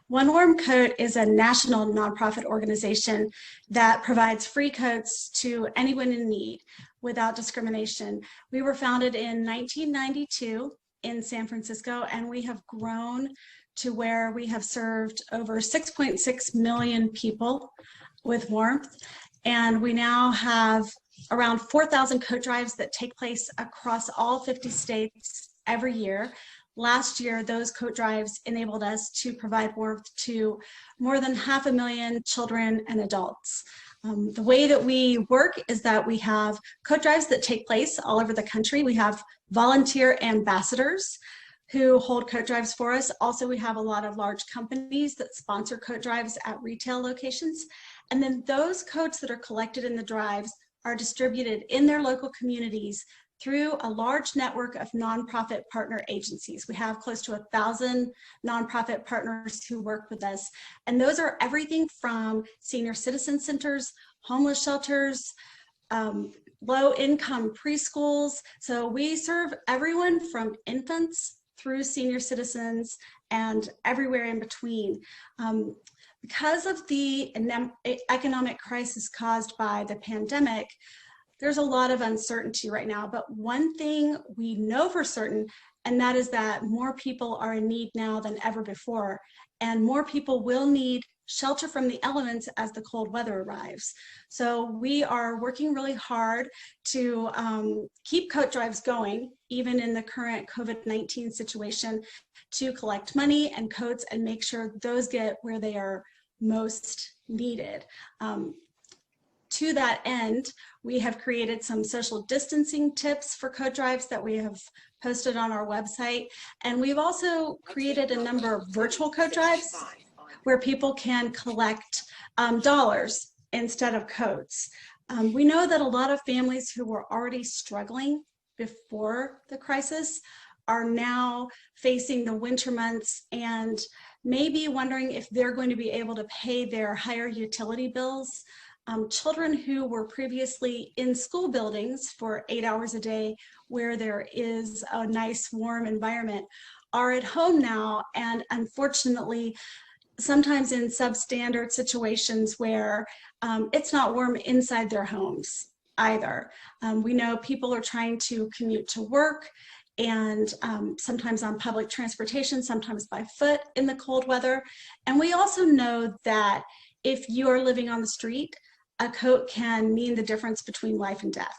One Warm Coat is a national nonprofit organization that provides free coats to anyone in need without discrimination. We were founded in 1992 in San Francisco, and we have grown to where we have served over 6.6 million people with warmth. And we now have around 4,000 coat drives that take place across all 50 states every year. Last year, those coat drives enabled us to provide warmth to more than 500,000 children and adults. The way that we work is that we have coat drives that take place all over the country. We have volunteer ambassadors who hold coat drives for us. Also, we have a lot of large companies that sponsor coat drives at retail locations. And then those coats that are collected in the drives are distributed in their local communities through a large network of nonprofit partner agencies. We have close to 1,000 nonprofit partners who work with us. And those are everything from senior citizen centers, homeless shelters, low-income preschools. So we serve everyone from infants through senior citizens and everywhere in between. Because of the economic crisis caused by the pandemic, there's a lot of uncertainty right now, but one thing we know for certain, and that is that more people are in need now than ever before, and more people will need shelter from the elements as the cold weather arrives. So we are working really hard to keep coat drives going, even in the current COVID-19 situation, to collect money and coats and make sure those get where they are most needed. To that end, we have created some social distancing tips for coat drives that we have posted on our website. And we've also created a number of virtual coat drives where people can collect dollars instead of coats. We know that a lot of families who were already struggling before the crisis are now facing the winter months and maybe wondering if they're going to be able to pay their higher utility bills. Children who were previously in school buildings for 8 hours a day where there is a nice warm environment are at home now, and unfortunately sometimes in substandard situations where it's not warm inside their homes either. We know people are trying to commute to work, and sometimes on public transportation, sometimes by foot in the cold weather. And we also know that if you are living on the street, a coat can mean the difference between life and death.